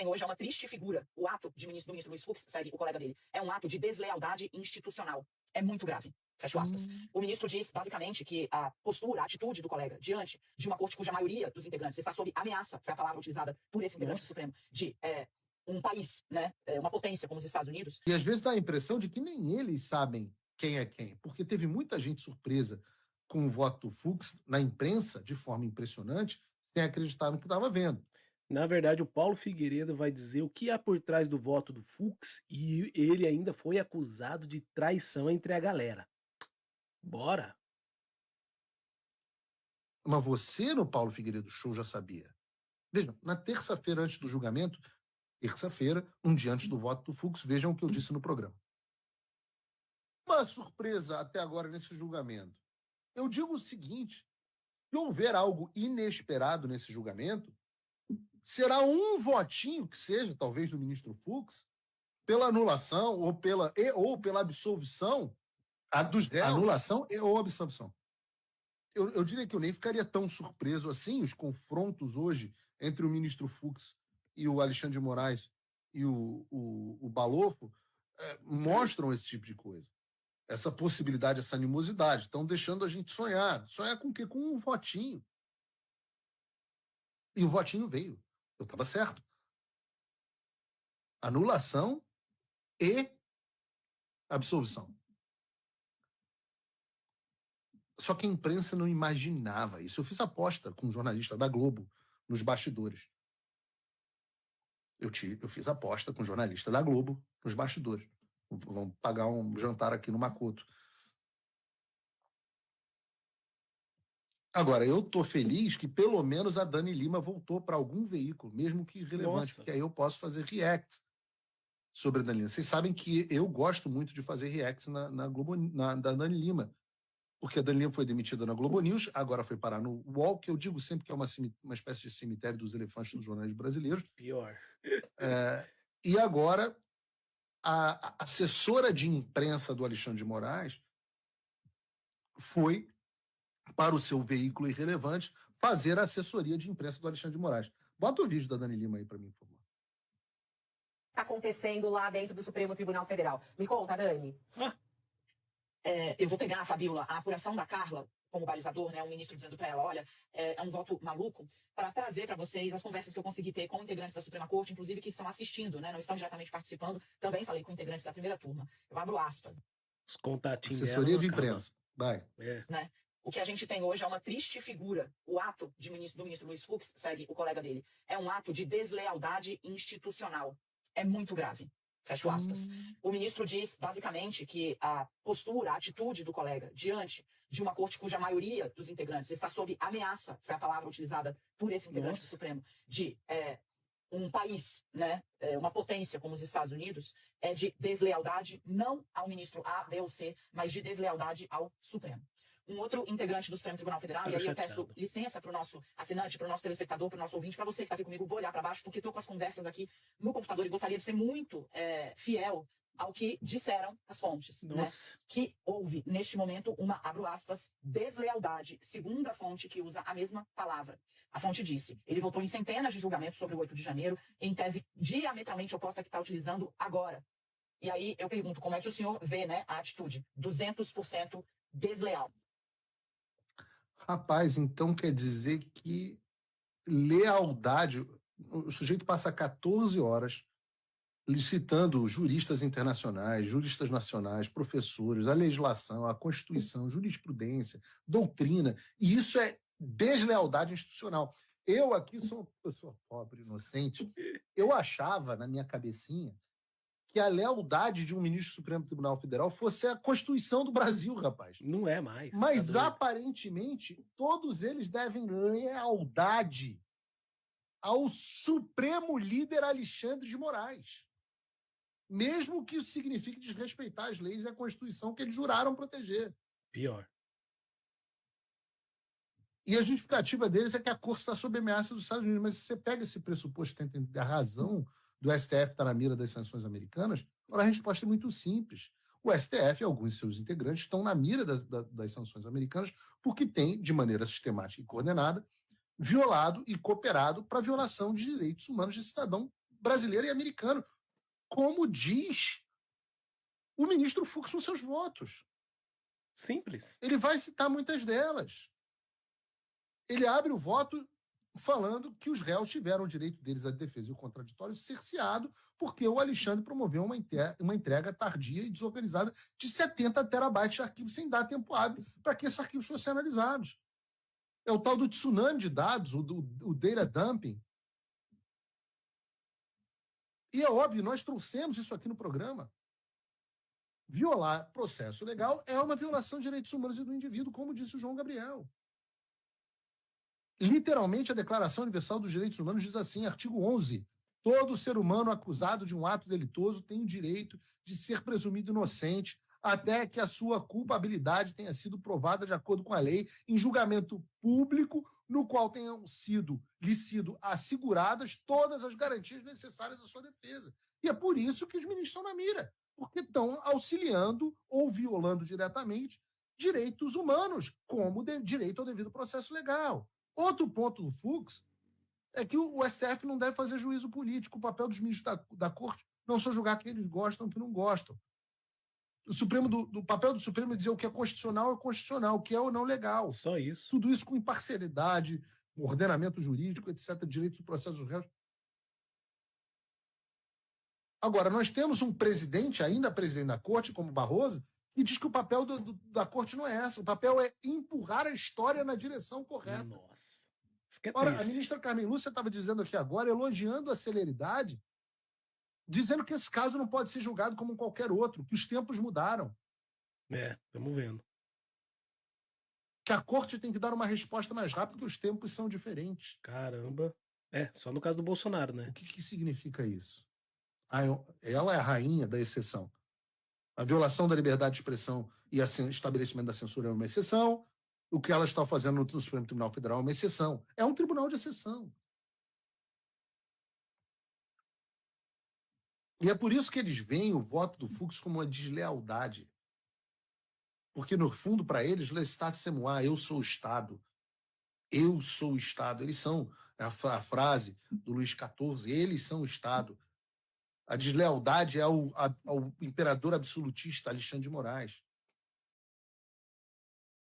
hoje é uma triste figura. O ato do ministro Luiz Fux, segue o colega dele, é um ato de deslealdade institucional. É muito grave. Fecho aspas. O ministro diz, basicamente, que a postura, a atitude do colega diante de uma corte cuja maioria dos integrantes está sob ameaça, foi a palavra utilizada por esse integrante do Supremo, de um país, né, uma potência como os Estados Unidos. E às vezes dá a impressão de que nem eles sabem quem é quem, porque teve muita gente surpresa com o voto do Fux na imprensa, de forma impressionante, sem acreditar no que estava vendo. Na verdade, o Paulo Figueiredo vai dizer o que há por trás do voto do Fux e ele ainda foi acusado de traição entre a galera. Bora! Mas você, no Paulo Figueiredo Show, já sabia. Vejam, na terça-feira antes do julgamento, terça-feira, um dia antes do voto do Fux, vejam o que eu disse no programa. Uma surpresa até agora nesse julgamento. Eu digo o seguinte, se houver algo inesperado nesse julgamento, será um votinho que seja, talvez, do ministro Fux, pela anulação ou pela absolvição dos réus. Anulação ou absolvição. Eu diria que eu nem ficaria tão surpreso assim. Os confrontos hoje entre o ministro Fux e o Alexandre de Moraes e o Balofo mostram esse tipo de coisa. Essa possibilidade, essa animosidade. Estão deixando a gente sonhar. Sonhar com o quê? Com um votinho. E o votinho veio. Eu estava certo. Anulação e absolvição. Só que a imprensa não imaginava isso. Eu fiz aposta com um jornalista da Globo nos bastidores. Eu fiz aposta com um jornalista da Globo nos bastidores. Vamos pagar um jantar aqui no Makoto. Agora, eu tô feliz que pelo menos a Dani Lima voltou para algum veículo, mesmo que irrelevante, porque aí eu posso fazer react sobre a Dani Lima. Vocês sabem que eu gosto muito de fazer reacts da Dani Lima, porque a Dani Lima foi demitida na Globo News, agora foi parar no UOL, que eu digo sempre que é uma espécie de cemitério dos elefantes dos jornais brasileiros. Pior. E agora, a assessora de imprensa do Alexandre de Moraes foi para o seu veículo irrelevante fazer a assessoria de imprensa do Alexandre de Moraes. Bota o vídeo da Dani Lima aí para me informar. Está acontecendo lá dentro do Supremo Tribunal Federal. Me conta, Dani. Eu vou pegar, Fabíola, a apuração da Carla como balizador, né, um ministro dizendo para ela, olha, é um voto maluco, para trazer para vocês as conversas que eu consegui ter com integrantes da Suprema Corte, inclusive que estão assistindo, né, não estão diretamente participando. Também falei com integrantes da primeira turma. Eu abro aspas. Os contatinhos assessoria de imprensa. Vai. Né? O que a gente tem hoje é uma triste figura. O ato do ministro Luiz Fux, segue o colega dele, é um ato de deslealdade institucional. É muito grave. Fecho aspas. O ministro diz, basicamente, que a postura, a atitude do colega diante de uma corte cuja maioria dos integrantes está sob ameaça, foi a palavra utilizada por esse integrante do Supremo, de um país, né, uma potência como os Estados Unidos, é de deslealdade não ao ministro A, B ou C, mas de deslealdade ao Supremo. Um outro integrante do Supremo Tribunal Federal, e aí eu peço licença para o nosso assinante, para o nosso telespectador, para o nosso ouvinte, para você que está aqui comigo, vou olhar para baixo, porque estou com as conversas aqui no computador e gostaria de ser muito fiel ao que disseram as fontes. Né? Que houve, neste momento, uma, abro aspas, deslealdade, segundo a fonte que usa a mesma palavra. A fonte disse, ele votou em centenas de julgamentos sobre o 8 de janeiro, em tese diametralmente oposta que está utilizando agora. E aí eu pergunto, como é que o senhor vê, né, a atitude 200% desleal? Rapaz, então quer dizer que lealdade... O sujeito passa 14 horas licitando juristas internacionais, juristas nacionais, professores, a legislação, a Constituição, jurisprudência, doutrina, e isso é deslealdade institucional. Eu aqui sou uma pessoa pobre, inocente, eu achava na minha cabecinha que a lealdade de um ministro do Supremo Tribunal Federal fosse a Constituição do Brasil, rapaz. Não é mais. Mas, aparentemente, todos eles devem lealdade ao supremo líder Alexandre de Moraes. Mesmo que isso signifique desrespeitar as leis e a Constituição que eles juraram proteger. Pior. E a justificativa deles é que a Corte está sob ameaça dos Estados Unidos. Mas se você pega esse pressuposto, tenta entender a razão do STF estar na mira das sanções americanas, a resposta é muito simples. O STF e alguns de seus integrantes estão na mira das sanções americanas porque tem, de maneira sistemática e coordenada, violado e cooperado para a violação de direitos humanos de cidadão brasileiro e americano, como diz o ministro Fux nos seus votos. Simples. Ele vai citar muitas delas. Ele abre o voto falando que os réus tiveram o direito deles à defesa e o contraditório cerceado porque o Alexandre promoveu uma entrega tardia e desorganizada de 70 terabytes de arquivos sem dar tempo hábil para que esses arquivos fossem analisados. É o tal do tsunami de dados, o data dumping. E é óbvio, nós trouxemos isso aqui no programa. Violar processo legal é uma violação de direitos humanos e do indivíduo, como disse o João Gabriel. Literalmente, a Declaração Universal dos Direitos Humanos diz assim, artigo 11, todo ser humano acusado de um ato delitoso tem o direito de ser presumido inocente até que a sua culpabilidade tenha sido provada de acordo com a lei em julgamento público no qual tenham lhe sido asseguradas todas as garantias necessárias à sua defesa. E é por isso que os ministros estão na mira, porque estão auxiliando ou violando diretamente direitos humanos, como direito ao devido processo legal. Outro ponto do Fux é que o STF não deve fazer juízo político. O papel dos ministros da Corte não só julgar que eles gostam ou que não gostam. O papel do Supremo é dizer o que é constitucional, o que é ou não legal. Só isso. Tudo isso com imparcialidade, ordenamento jurídico, etc., direitos do processo dos réus. Agora, nós temos um presidente, ainda presidente da Corte, como Barroso, que diz que o papel da Corte não é esse. O papel é empurrar a história na direção correta. Nossa. Isso que é Ora, triste. a ministra Carmen Lúcia estava dizendo aqui agora, elogiando a celeridade, dizendo que esse caso não pode ser julgado como qualquer outro, que os tempos mudaram. Estamos vendo. Que a Corte tem que dar uma resposta mais rápida, que os tempos são diferentes. Caramba. Só no caso do Bolsonaro, né? O que significa isso? Ela é a rainha da exceção. A violação da liberdade de expressão e o estabelecimento da censura é uma exceção. O que ela está fazendo no Supremo Tribunal Federal é uma exceção. É um tribunal de exceção. E é por isso que eles veem o voto do Fux como uma deslealdade. Porque, no fundo, para eles, l'estat c'est moi, eu sou o Estado. Eu sou o Estado. Eles são, a frase do Luís XIV, eles são o Estado. A deslealdade é ao imperador absolutista Alexandre de Moraes.